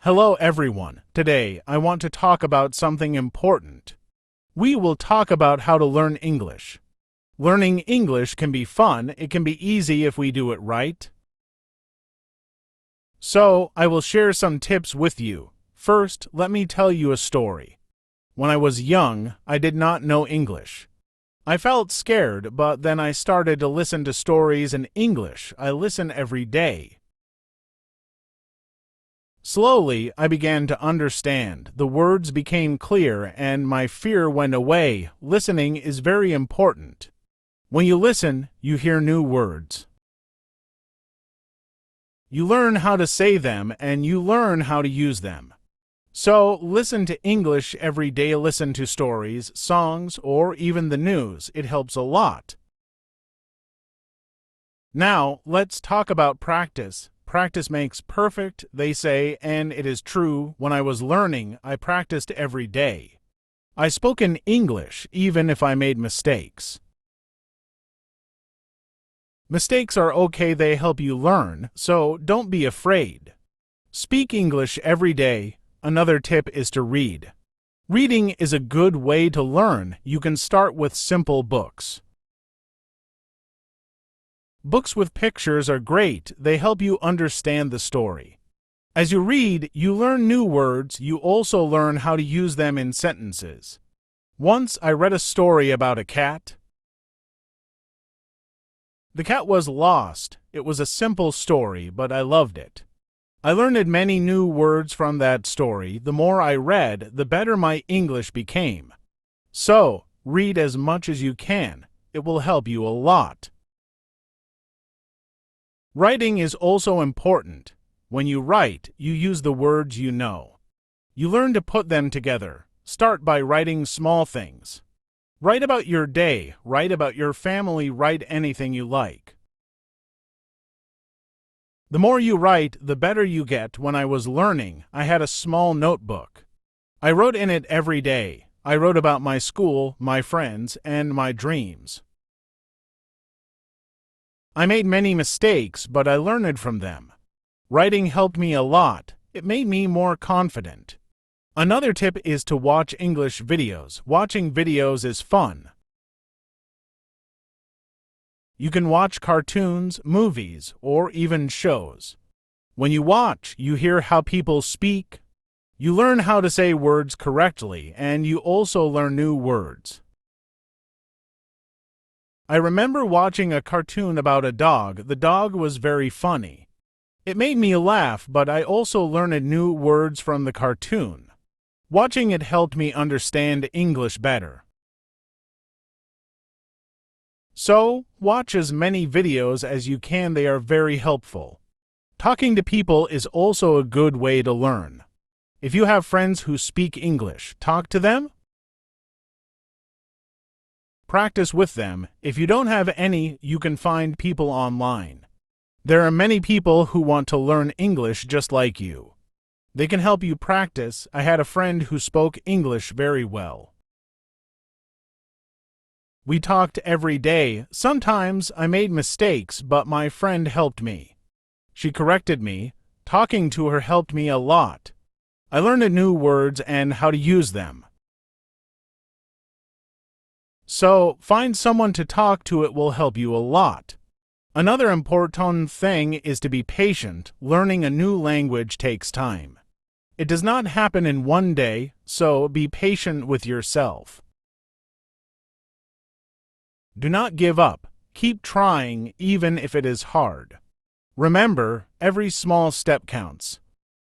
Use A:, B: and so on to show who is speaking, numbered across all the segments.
A: Hello everyone. Today I want to talk about something important. We will talk about how to learn English. Learning English can be fun, it can be easy if we do it right. So, I will share some tips with you. First, let me tell you a story. When I was young, I did not know English. I felt scared, but then I started to listen to stories in English. I listen every day. Slowly, I began to understand. The words became clear and my fear went away. Listening is very important. When you listen, you hear new words. You learn how to say them and you learn how to use them. So, listen to English every day. Listen to stories, songs, or even the news. It helps a lot. Now, let's talk about practice. Practice makes perfect, they say, and it is true. When I was learning, I practiced every day. I spoke in English, even if I made mistakes. Mistakes are okay, they help you learn, so don't be afraid. Speak English every day. Another tip is to read. Reading is a good way to learn. You can start with simple books. Books with pictures are great. They help you understand the story. As you read, you learn new words. You also learn how to use them in sentences. Once I read a story about a cat. The cat was lost. It was a simple story, but I loved it. I learned many new words from that story. The more I read, the better my English became. So, read as much as you can. It will help you a lot. Writing is also important. When you write, you use the words you know. You learn to put them together. Start by writing small things. Write about your day, write about your family, write anything you like. The more you write, the better you get. When I was learning, I had a small notebook. I wrote in it every day. I wrote about my school, my friends, and my dreams. I made many mistakes, but I learned from them. Writing helped me a lot. It made me more confident. Another tip is to watch English videos. Watching videos is fun. You can watch cartoons, movies, or even shows. When you watch, you hear how people speak. You learn how to say words correctly, and you also learn new words. I remember watching a cartoon about a dog. The dog was very funny. It made me laugh, but I also learned new words from the cartoon. Watching it helped me understand English better. So, watch as many videos as you can. They are very helpful. Talking to people is also a good way to learn. If you have friends who speak English, talk to them. Practice with them. If you don't have any, you can find people online. There are many people who want to learn English just like you. They can help you practice. I had a friend who spoke English very well. We talked every day. Sometimes I made mistakes, but my friend helped me. She corrected me. Talking to her helped me a lot. I learned new words and how to use them. So, find someone to talk to. It will help you a lot. Another important thing is to be patient. Learning a new language takes time. It does not happen in one day, so be patient with yourself. Do not give up. Keep trying, even if it is hard. Remember, every small step counts.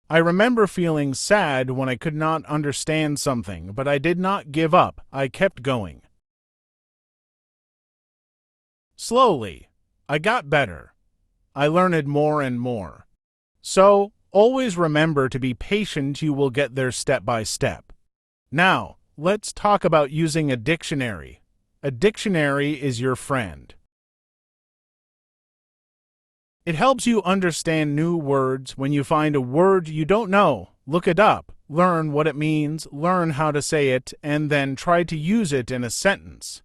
A: I remember feeling sad when I could not understand something, but I did not give up. I kept going. Slowly, I got better. I learned more and more. So, always remember to be patient. You will get there step by step. Now, let's talk about using a dictionary. A dictionary is your friend. It helps you understand new words. When you find a word you don't know, look it up, learn what it means, learn how to say it, and then try to use it in a sentence.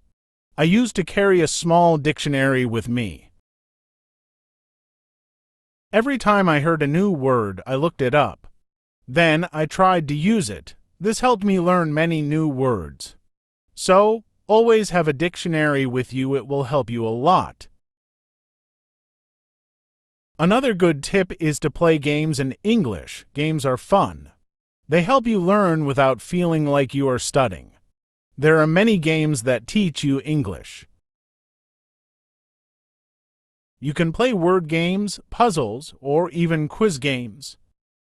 A: I used to carry a small dictionary with me. Every time I heard a new word, I looked it up. Then I tried to use it. This helped me learn many new words. So, always have a dictionary with you. It will help you a lot. Another good tip is to play games in English. Games are fun. They help you learn without feeling like you are studying. There are many games that teach you English. You can play word games, puzzles, or even quiz games.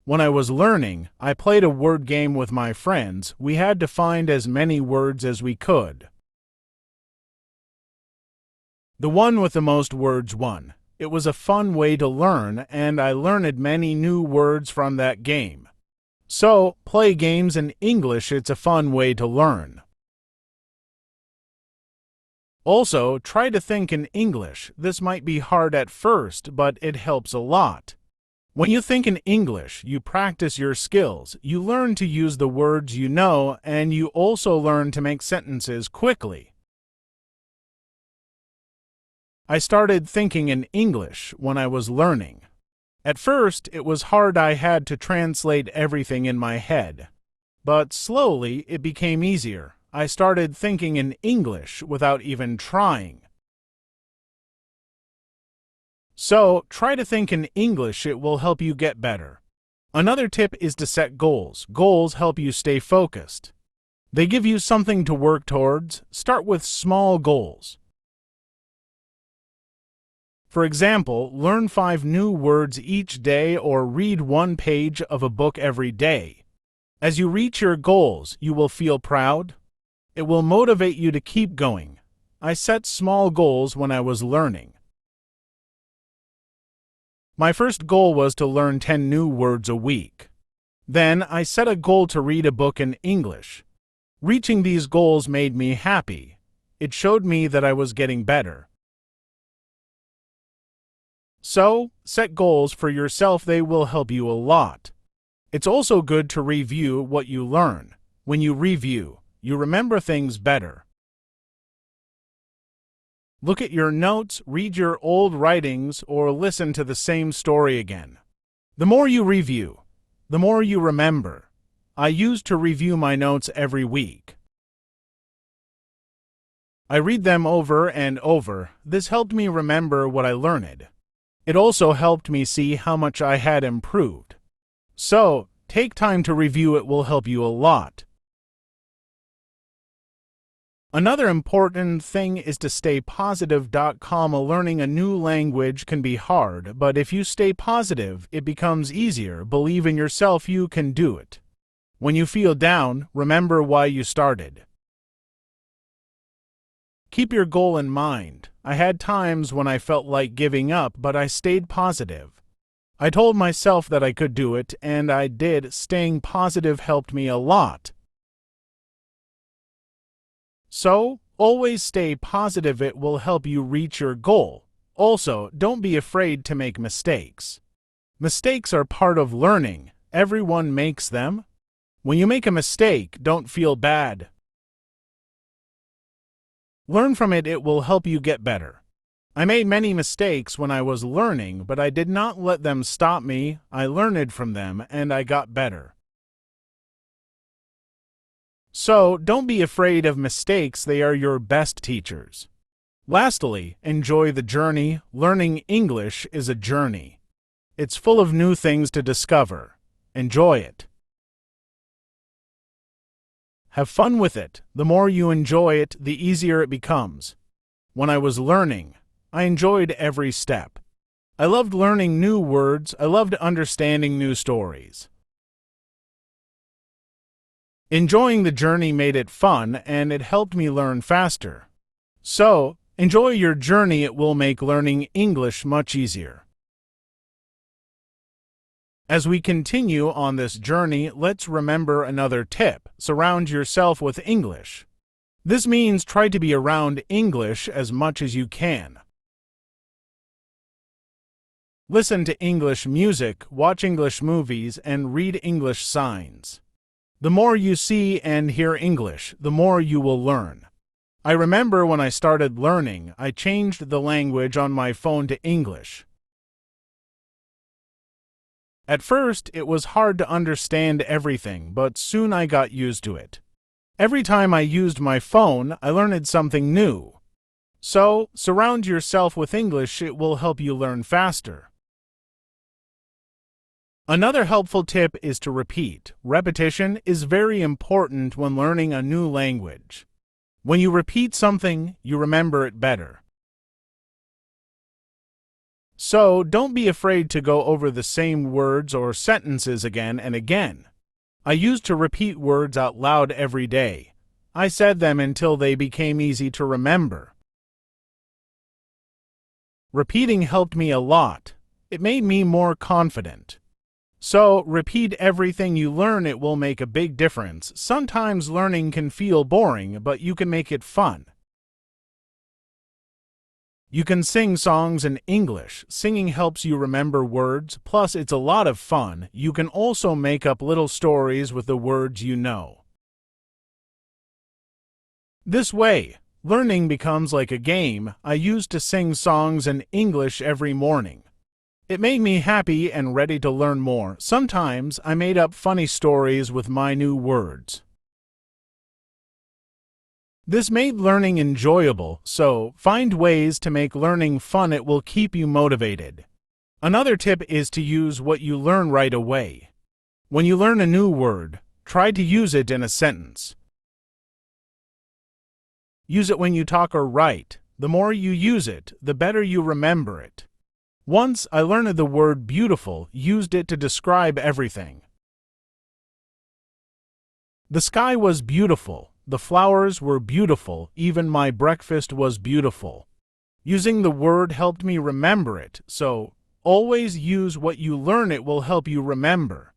A: When I was learning, I played a word game with my friends. We had to find as many words as we could. The one with the most words won. It was a fun way to learn, and I learned many new words from that game. So, play games in English. It's a fun way to learn. Also, try to think in English. This might be hard at first, but it helps a lot. When you think in English, you practice your skills. You learn to use the words you know, and you also learn to make sentences quickly. I started thinking in English when I was learning. At first, it was hard. I had to translate everything in my head. But slowly, it became easier. I started thinking in English without even trying. So, try to think in English. It will help you get better. Another tip is to set goals. Goals help you stay focused. They give you something to work towards. Start with small goals. For example, learn 5 new words each day or read 1 page of a book every day. As you reach your goals, you will feel proud. It will motivate you to keep going. I set small goals when I was learning. My first goal was to learn 10 new words a week. Then I set a goal to read a book in English. Reaching these goals made me happy. It showed me that I was getting better. So, set goals for yourself. They will help you a lot. It's also good to review what you learn. When you review, you remember things better. Look at your notes, read your old writings, or listen to the same story again. The more you review, the more you remember. I used to review my notes every week. I read them over and over. This helped me remember what I learned. It also helped me see how much I had improved. So, take time to review. It will help you a lot. Another important thing is to stay positive. Learning a new language can be hard, but if you stay positive, it becomes easier. Believe in yourself. You can do it. When you feel down, remember why you started. Keep your goal in mind. I had times when I felt like giving up, but I stayed positive. I told myself that I could do it, and I did. Staying positive helped me a lot. So, always stay positive. It will help you reach your goal. Also, don't be afraid to make mistakes. Mistakes are part of learning. Everyone makes them. When you make a mistake, don't feel bad. Learn from it. It will help you get better. I made many mistakes when I was learning, but I did not let them stop me. I learned from them, and I got better. So, don't be afraid of mistakes. They are your best teachers. Lastly, enjoy the journey. Learning English is a journey. It's full of new things to discover. Enjoy it. Have fun with it. The more you enjoy it, the easier it becomes. When I was learning, I enjoyed every step. I loved learning new words. I loved understanding new stories. Enjoying the journey made it fun, and it helped me learn faster. So, enjoy your journey. It will make learning English much easier. As we continue on this journey, let's remember another tip. Surround yourself with English. This means try to be around English as much as you can. Listen to English music, watch English movies, and read English signs. The more you see and hear English, the more you will learn. I remember when I started learning, I changed the language on my phone to English. At first, it was hard to understand everything, but soon I got used to it. Every time I used my phone, I learned something new. So, surround yourself with English, it will help you learn faster. Another helpful tip is to repeat. Repetition is very important when learning a new language. When you repeat something, you remember it better. So, don't be afraid to go over the same words or sentences again and again. I used to repeat words out loud every day. I said them until they became easy to remember. Repeating helped me a lot. It made me more confident. So, repeat everything you learn, it will make a big difference. Sometimes learning can feel boring, but you can make it fun. You can sing songs in English. Singing helps you remember words, plus it's a lot of fun. You can also make up little stories with the words you know. This way, learning becomes like a game. I used to sing songs in English every morning. It made me happy and ready to learn more. Sometimes I made up funny stories with my new words. This made learning enjoyable, so find ways to make learning fun. It will keep you motivated. Another tip is to use what you learn right away. When you learn a new word, try to use it in a sentence. Use it when you talk or write. The more you use it, the better you remember it. Once I learned the word beautiful, used it to describe everything. The sky was beautiful. The flowers were beautiful, even my breakfast was beautiful. Using the word helped me remember it, so always use what you learn, it will help you remember.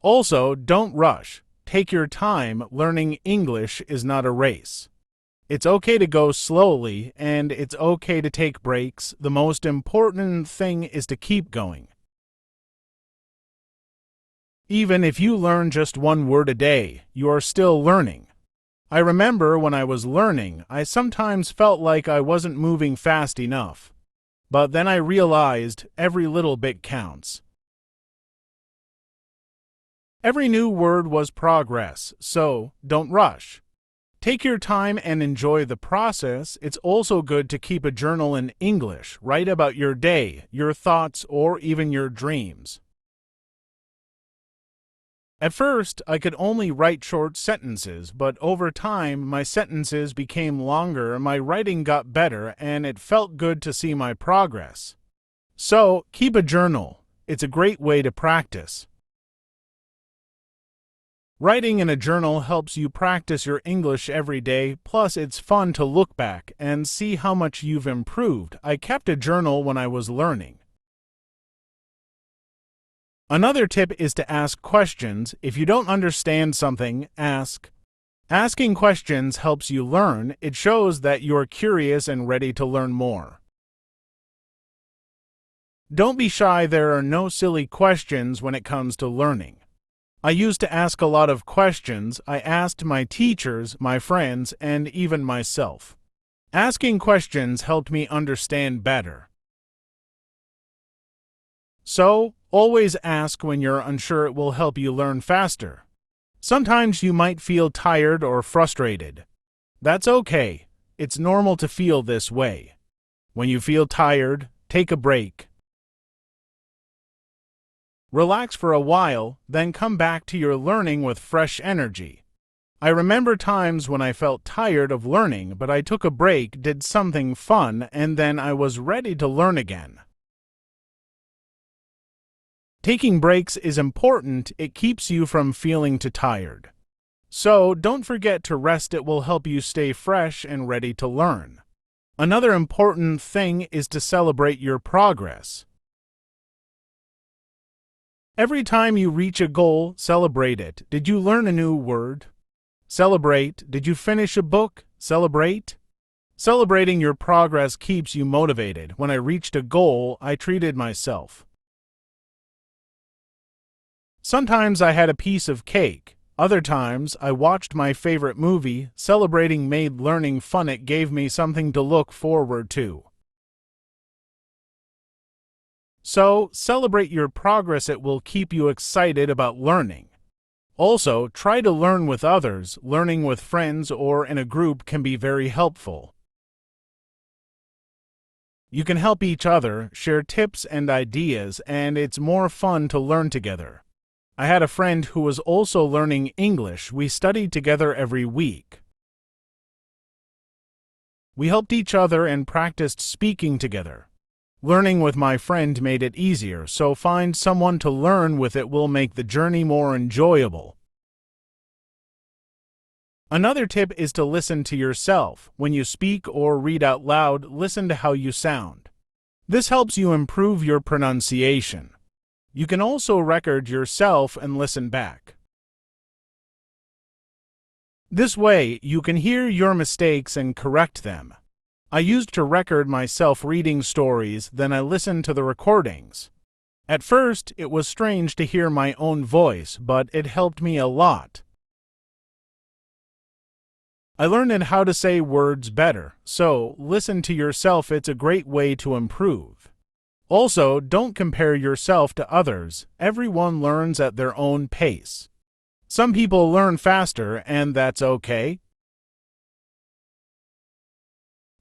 A: Also, don't rush. Take your time. Learning English is not a race. It's okay to go slowly, and it's okay to take breaks. The most important thing is to keep going. Even if you learn just one word a day, you are still learning. I remember when I was learning, I sometimes felt like I wasn't moving fast enough. But then I realized every little bit counts. Every new word was progress, so don't rush. Take your time and enjoy the process. It's also good to keep a journal in English. Write about your day, your thoughts, or even your dreams. At first, I could only write short sentences, but over time, my sentences became longer, my writing got better, and it felt good to see my progress. So, keep a journal. It's a great way to practice. Writing in a journal helps you practice your English every day, plus it's fun to look back and see how much you've improved. I kept a journal when I was learning. Another tip is to ask questions. If you don't understand something, ask. Asking questions helps you learn. It shows that you're curious and ready to learn more. Don't be shy. There are no silly questions when it comes to learning. I used to ask a lot of questions. I asked my teachers, my friends, and even myself. Asking questions helped me understand better. So, always ask when you're unsure. It will help you learn faster. Sometimes you might feel tired or frustrated. That's okay. It's normal to feel this way. When you feel tired, take a break. Relax for a while, then come back to your learning with fresh energy. I remember times when I felt tired of learning, but I took a break, did something fun, and then I was ready to learn again. Taking breaks is important. It keeps you from feeling too tired. So, don't forget to rest. It will help you stay fresh and ready to learn. Another important thing is to celebrate your progress. Every time you reach a goal, celebrate it. Did you learn a new word? Celebrate. Did you finish a book? Celebrate. Celebrating your progress keeps you motivated. When I reached a goal, I treated myself. Sometimes I had a piece of cake. Other times, I watched my favorite movie. Celebrating made learning fun. It gave me something to look forward to. So, celebrate your progress. It will keep you excited about learning. Also, try to learn with others. Learning with friends or in a group can be very helpful. You can help each other, share tips and ideas, and it's more fun to learn together. I had a friend who was also learning English. We studied together every week. We helped each other and practiced speaking together. Learning with my friend made it easier, so find someone to learn with. It will make the journey more enjoyable. Another tip is to listen to yourself. When you speak or read out loud, listen to how you sound. This helps you improve your pronunciation. You can also record yourself and listen back. This way, you can hear your mistakes and correct them. I used to record myself reading stories, then I listened to the recordings. At first, it was strange to hear my own voice, but it helped me a lot. I learned how to say words better, so listen to yourself. It's a great way to improve. Also, don't compare yourself to others. Everyone learns at their own pace. Some people learn faster, and that's okay.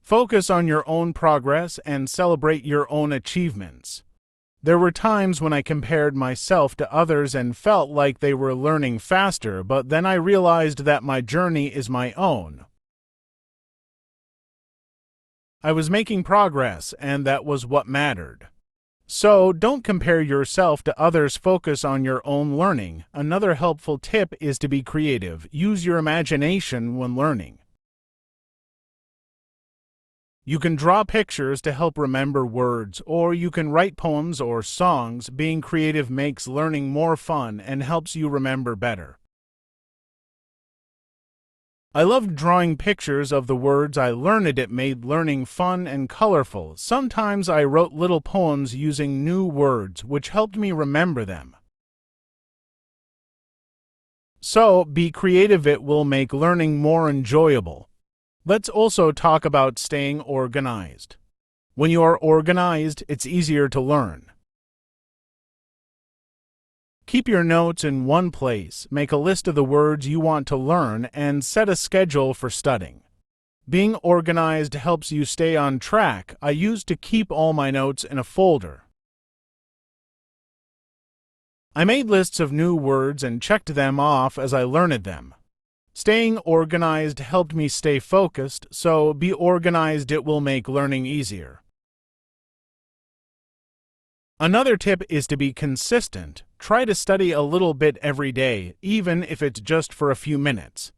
A: Focus on your own progress and celebrate your own achievements. There were times when I compared myself to others and felt like they were learning faster, but then I realized that my journey is my own. I was making progress, and that was what mattered. So, don't compare yourself to others. Focus on your own learning. Another helpful tip is to be creative. Use your imagination when learning. You can draw pictures to help remember words, or you can write poems or songs. Being creative makes learning more fun and helps you remember better. I loved drawing pictures of the words I learned. It made learning fun and colorful. Sometimes I wrote little poems using new words, which helped me remember them. So, be creative. It will make learning more enjoyable. Let's also talk about staying organized. When you are organized, it's easier to learn. Keep your notes in one place, make a list of the words you want to learn, and set a schedule for studying. Being organized helps you stay on track. I used to keep all my notes in a folder. I made lists of new words and checked them off as I learned them. Staying organized helped me stay focused, so be organized. It will make learning easier. Another tip is to be consistent. Try to study a little bit every day, even if it's just for a few minutes.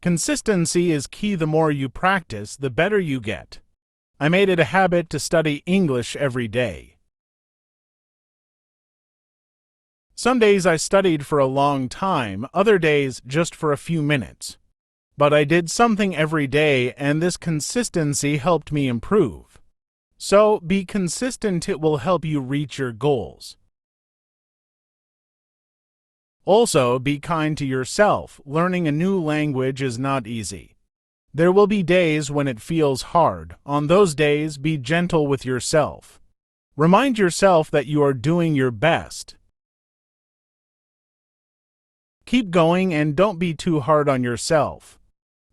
A: Consistency is key. The more you practice, the better you get. I made it a habit to study English every day. Some days I studied for a long time, other days just for a few minutes. But I did something every day, and this consistency helped me improve. So, be consistent. It will help you reach your goals. Also, be kind to yourself. Learning a new language is not easy. There will be days when it feels hard. On those days, be gentle with yourself. Remind yourself that you are doing your best. Keep going and don't be too hard on yourself.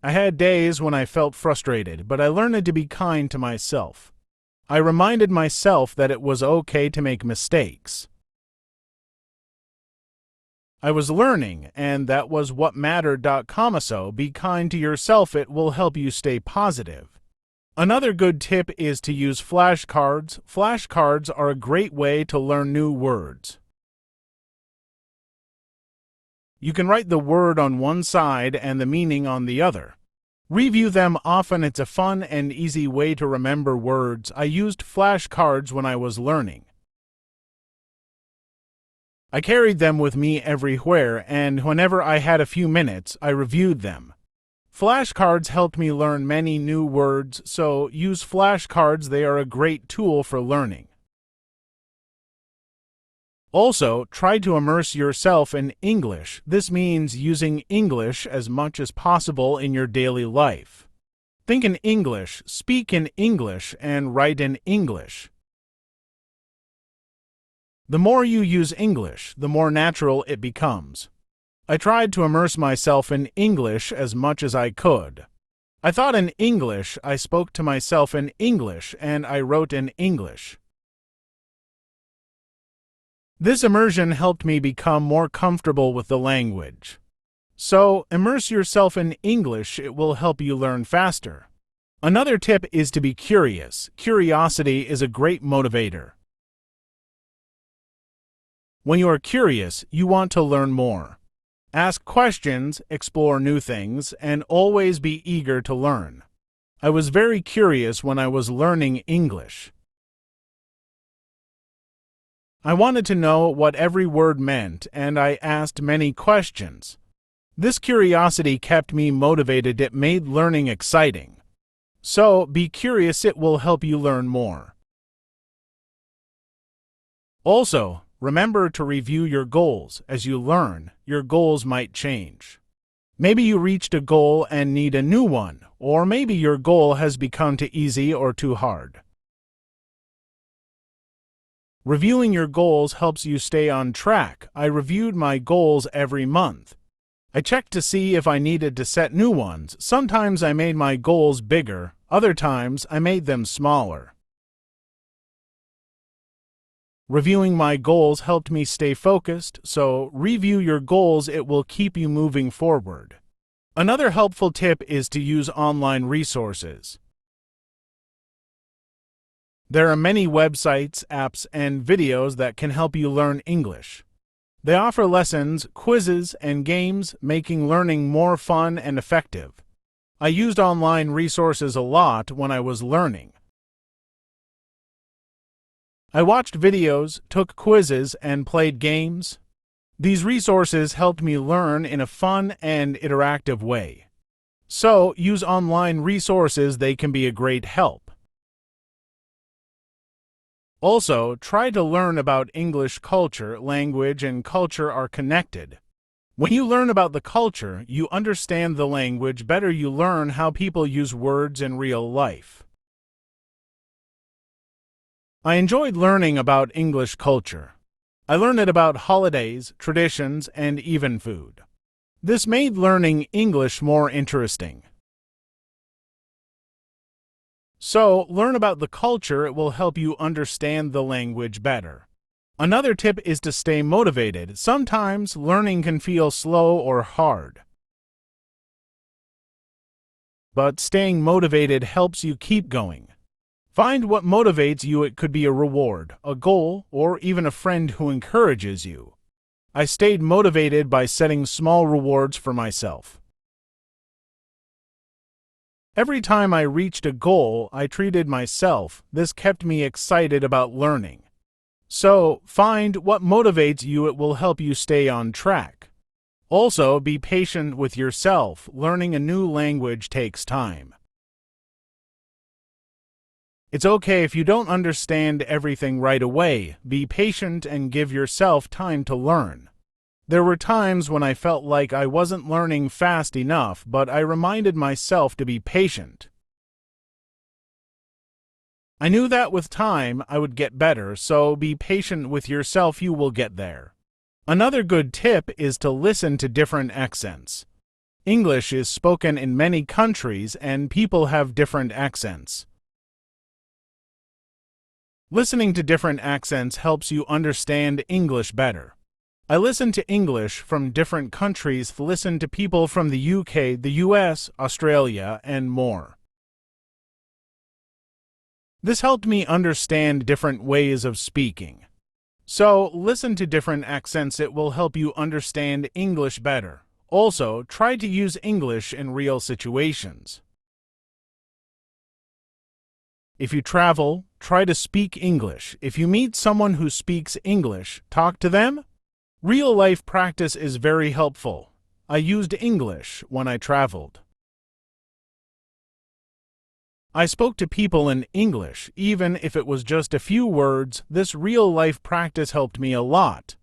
A: I had days when I felt frustrated, but I learned to be kind to myself. I reminded myself that it was okay to make mistakes. I was learning, and that was what mattered. So be kind to yourself. It will help you stay positive. Another good tip is to use flashcards. Flashcards are a great way to learn new words. You can write the word on one side and the meaning on the other. Review them often. It's a fun and easy way to remember words. I used flashcards when I was learning. I carried them with me everywhere, and whenever I had a few minutes, I reviewed them. Flashcards helped me learn many new words, so use flashcards. They are a great tool for learning. Also, try to immerse yourself in English. This means using English as much as possible in your daily life. Think in English, speak in English, and write in English. The more you use English, the more natural it becomes. I tried to immerse myself in English as much as I could. I thought in English, I spoke to myself in English, and I wrote in English. This immersion helped me become more comfortable with the language. So, immerse yourself in English, it will help you learn faster. Another tip is to be curious. Curiosity is a great motivator. When you are curious, you want to learn more. Ask questions, explore new things, and always be eager to learn. I was very curious when I was learning English. I wanted to know what every word meant, and I asked many questions. This curiosity kept me motivated. It made learning exciting. So, be curious, it will help you learn more. Also, remember to review your goals. As you learn, your goals might change. Maybe you reached a goal and need a new one, or maybe your goal has become too easy or too hard. Reviewing your goals helps you stay on track. I reviewed my goals every month. I checked to see if I needed to set new ones. Sometimes I made my goals bigger, other times I made them smaller. Reviewing my goals helped me stay focused, so review your goals, it will keep you moving forward. Another helpful tip is to use online resources. There are many websites, apps, and videos that can help you learn English. They offer lessons, quizzes, and games, making learning more fun and effective. I used online resources a lot when I was learning. I watched videos, took quizzes, and played games. These resources helped me learn in a fun and interactive way. So, use online resources, they can be a great help. Also, try to learn about English culture. Language and culture are connected. When you learn about the culture, you understand the language better. You learn how people use words in real life. I enjoyed learning about English culture. I learned about holidays, traditions, and even food. This made learning English more interesting. So, learn about the culture, it will help you understand the language better. Another tip is to stay motivated. Sometimes learning can feel slow or hard. But staying motivated helps you keep going. Find what motivates you. It could be a reward, a goal, or even a friend who encourages you. I stayed motivated by setting small rewards for myself. Every time I reached a goal, I treated myself. This kept me excited about learning. So, find what motivates you. It will help you stay on track. Also, be patient with yourself. Learning a new language takes time. It's okay if you don't understand everything right away. Be patient and give yourself time to learn. There were times when I felt like I wasn't learning fast enough, but I reminded myself to be patient. I knew that with time I would get better, so be patient with yourself, you will get there. Another good tip is to listen to different accents. English is spoken in many countries and people have different accents. Listening to different accents helps you understand English better. I listen to English from different countries, listen to people from the UK, the US, Australia, and more. This helped me understand different ways of speaking. So, listen to different accents, it will help you understand English better. Also, try to use English in real situations. If you travel, try to speak English. If you meet someone who speaks English, talk to them. Real-life practice is very helpful. I used English when I traveled. I spoke to people in English, even if it was just a few words. This real-life practice helped me a lot.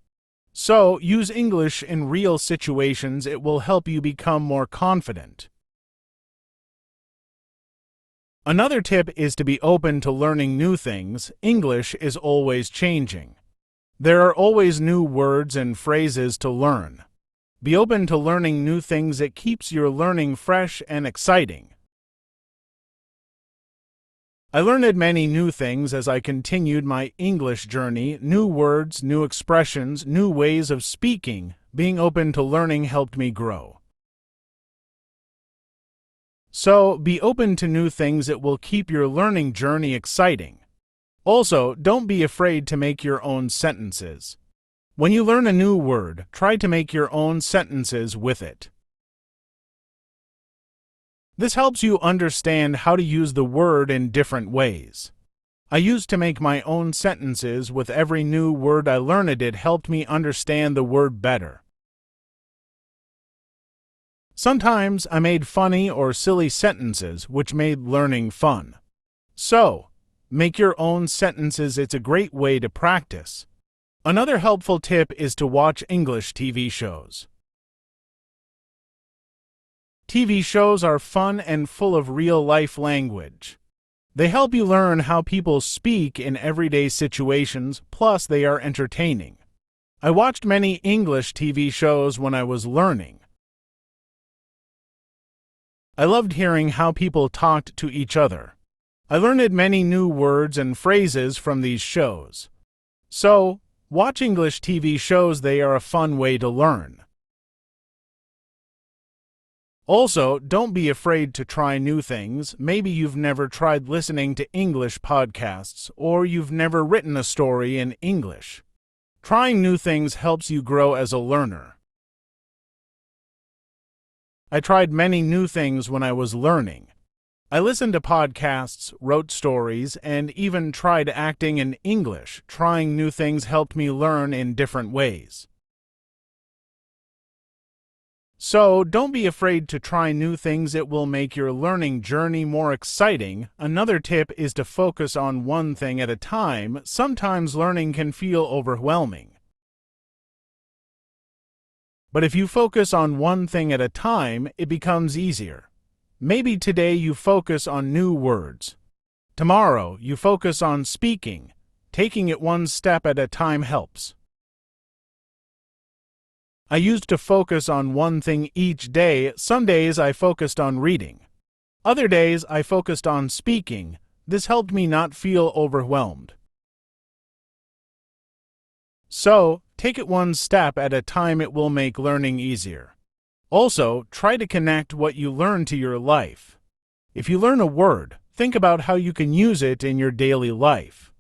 A: So, use English in real situations. It will help you become more confident. Another tip is to be open to learning new things. English is always changing. There are always new words and phrases to learn. Be open to learning new things. It keeps your learning fresh and exciting. I learned many new things as I continued my English journey, new words, new expressions, new ways of speaking. Being open to learning helped me grow. So, be open to new things. It will keep your learning journey exciting. Also, don't be afraid to make your own sentences. When you learn a new word, try to make your own sentences with it. This helps you understand how to use the word in different ways. I used to make my own sentences with every new word I learned. It helped me understand the word better. Sometimes I made funny or silly sentences, which made learning fun. So, make your own sentences. It's a great way to practice. Another helpful tip is to watch English TV shows. TV shows are fun and full of real-life language. They help you learn how people speak in everyday situations, plus they are entertaining. I watched many English TV shows when I was learning. I loved hearing how people talked to each other. I learned many new words and phrases from these shows. So, watch English TV shows. They are a fun way to learn. Also, don't be afraid to try new things. Maybe you've never tried listening to English podcasts, or you've never written a story in English. Trying new things helps you grow as a learner. I tried many new things when I was learning. I listened to podcasts, wrote stories, and even tried acting in English. Trying new things helped me learn in different ways. So, don't be afraid to try new things. It will make your learning journey more exciting. Another tip is to focus on one thing at a time. Sometimes learning can feel overwhelming. But if you focus on one thing at a time, it becomes easier. Maybe today you focus on new words. Tomorrow you focus on speaking. Taking it one step at a time helps. I used to focus on one thing each day. Some days I focused on reading. Other days I focused on speaking. This helped me not feel overwhelmed. So, take it one step at a time. It will make learning easier. Also, try to connect what you learn to your life. If you learn a word, think about how you can use it in your daily life.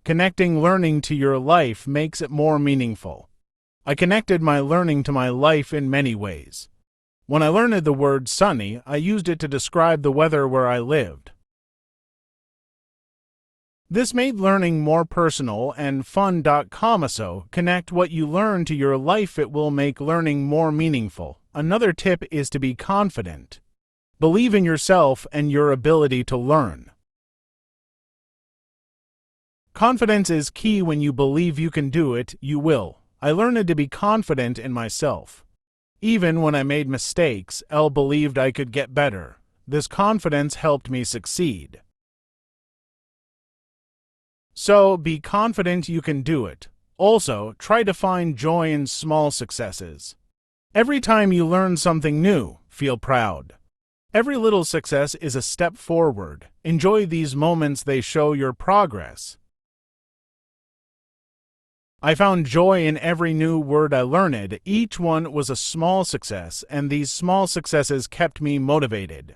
A: Connecting learning to your life makes it more meaningful. I connected my learning to my life in many ways. When I learned the word sunny, I used it to describe the weather where I lived. This made learning more personal and fun. So, connect what you learn to your life. It will make learning more meaningful. Another tip is to be confident. Believe in yourself and your ability to learn. Confidence is key. When you believe you can do it, you will. I learned to be confident in myself. Even when I made mistakes, I believed I could get better. This confidence helped me succeed. So, be confident you can do it. Also, try to find joy in small successes. Every time you learn something new, feel proud. Every little success is a step forward. Enjoy these moments. They show your progress. I found joy in every new word I learned. Each one was a small success, and these small successes kept me motivated.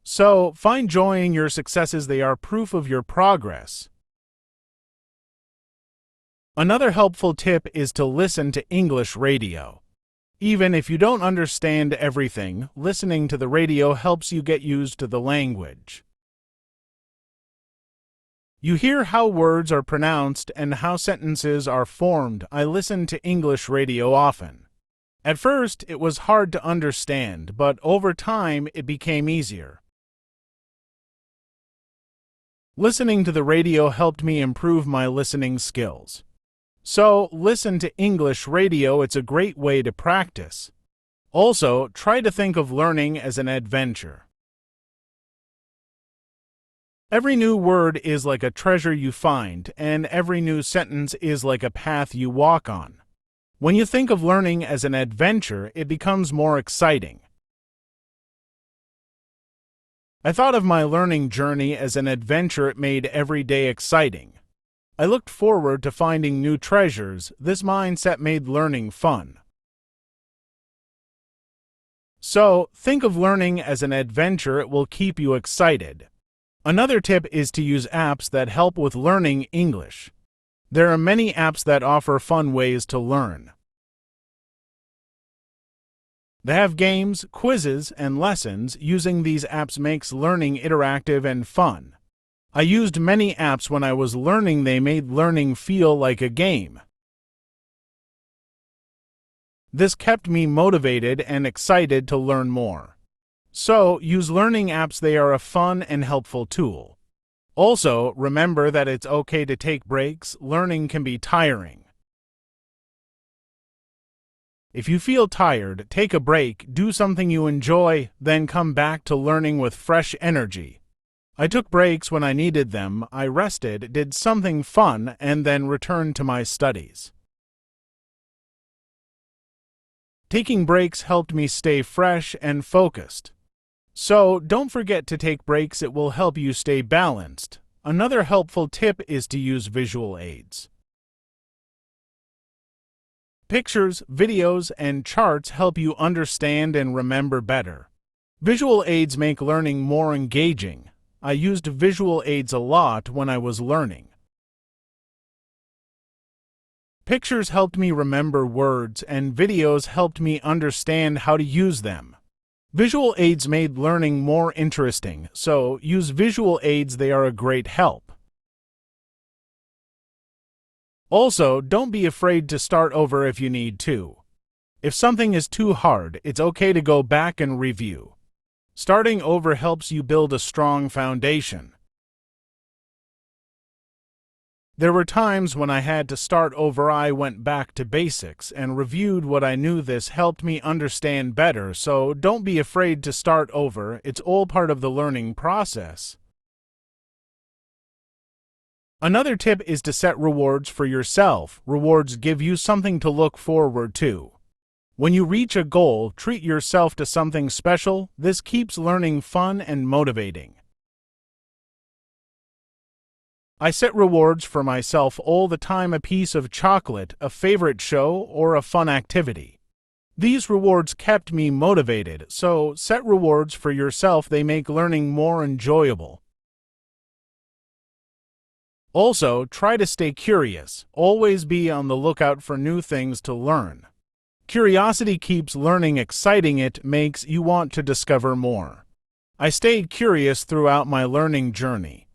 A: So, find joy in your successes. They are proof of your progress. Another helpful tip is to listen to English radio. Even if you don't understand everything, listening to the radio helps you get used to the language. You hear how words are pronounced and how sentences are formed. I listen to English radio often. At first, it was hard to understand, but over time, it became easier. Listening to the radio helped me improve my listening skills. So, listen to English radio. It's a great way to practice. Also, try to think of learning as an adventure. Every new word is like a treasure you find, and every new sentence is like a path you walk on. When you think of learning as an adventure, it becomes more exciting. I thought of my learning journey as an adventure. It made every day exciting. I looked forward to finding new treasures. This mindset made learning fun. So, think of learning as an adventure. It will keep you excited. Another tip is to use apps that help with learning English. There are many apps that offer fun ways to learn. They have games, quizzes, and lessons. Using these apps makes learning interactive and fun. I used many apps when I was learning. They made learning feel like a game. This kept me motivated and excited to learn more. So, use learning apps. They are a fun and helpful tool. Also, remember that it's okay to take breaks. Learning can be tiring. If you feel tired, take a break, do something you enjoy, then come back to learning with fresh energy. I took breaks when I needed them. I rested, did something fun, and then returned to my studies. Taking breaks helped me stay fresh and focused. So, don't forget to take breaks. It will help you stay balanced. Another helpful tip is to use visual aids. Pictures, videos, and charts help you understand and remember better. Visual aids make learning more engaging. I used visual aids a lot when I was learning. Pictures helped me remember words, and videos helped me understand how to use them. Visual aids made learning more interesting, so use visual aids. They are a great help. Also, don't be afraid to start over if you need to. If something is too hard, it's okay to go back and review. Starting over helps you build a strong foundation. There were times when I had to start over. I went back to basics and reviewed what I knew. This helped me understand better, so don't be afraid to start over. It's all part of the learning process. Another tip is to set rewards for yourself. Rewards give you something to look forward to. When you reach a goal, treat yourself to something special. This keeps learning fun and motivating. I set rewards for myself all the time. A piece of chocolate, a favorite show, or a fun activity. These rewards kept me motivated, so set rewards for yourself. They make learning more enjoyable. Also, try to stay curious. Always be on the lookout for new things to learn. Curiosity keeps learning exciting. It makes you want to discover more. I stayed curious throughout my learning journey.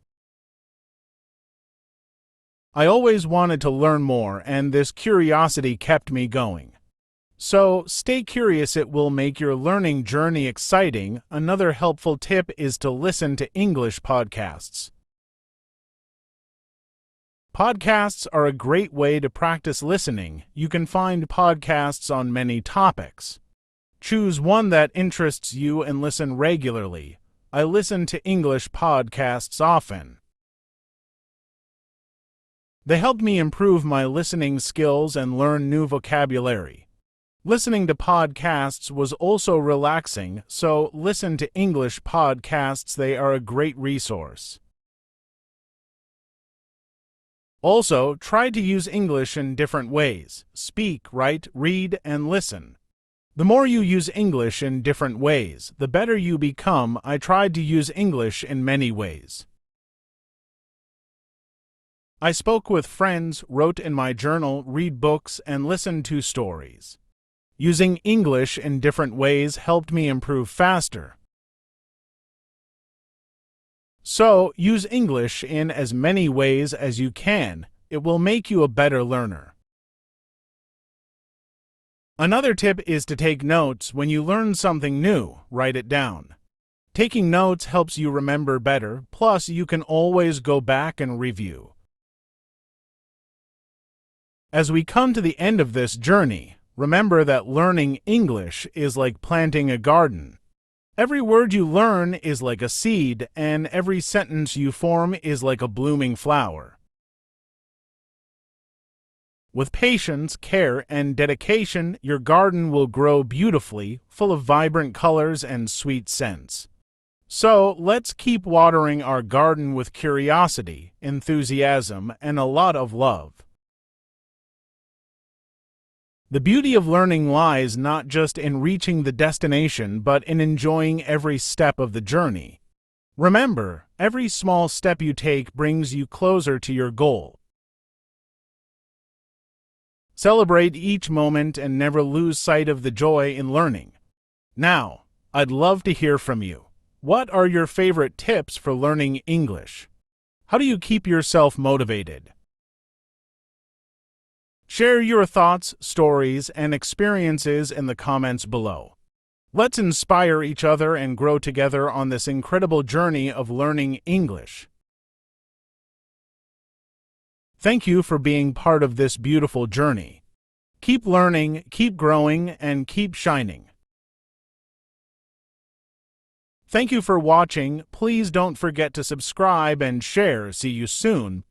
A: I always wanted to learn more, and this curiosity kept me going. So, stay curious. It will make your learning journey exciting. Another helpful tip is to listen to English podcasts. Podcasts are a great way to practice listening. You can find podcasts on many topics. Choose one that interests you and listen regularly. I listen to English podcasts often. They helped me improve my listening skills and learn new vocabulary. Listening to podcasts was also relaxing, so listen to English podcasts. They are a great resource. Also, try to use English in different ways. Speak, write, read, and listen. The more you use English in different ways, the better you become. I tried to use English in many ways. I spoke with friends, wrote in my journal, read books, and listened to stories. Using English in different ways helped me improve faster. So, use English in as many ways as you can. It will make you a better learner. Another tip is to take notes. When you learn something new, write it down. Taking notes helps you remember better, plus you can always go back and review. As we come to the end of this journey, remember that learning English is like planting a garden. Every word you learn is like a seed, and every sentence you form is like a blooming flower. With patience, care, and dedication, your garden will grow beautifully, full of vibrant colors and sweet scents. So, let's keep watering our garden with curiosity, enthusiasm, and a lot of love. The beauty of learning lies not just in reaching the destination, but in enjoying every step of the journey. Remember, every small step you take brings you closer to your goal. Celebrate each moment and never lose sight of the joy in learning. Now, I'd love to hear from you. What are your favorite tips for learning English? How do you keep yourself motivated? Share your thoughts, stories, and experiences in the comments below. Let's inspire each other and grow together on this incredible journey of learning English. Thank you for being part of this beautiful journey. Keep learning, keep growing, and keep shining. Thank you for watching. Please don't forget to subscribe and share. See you soon.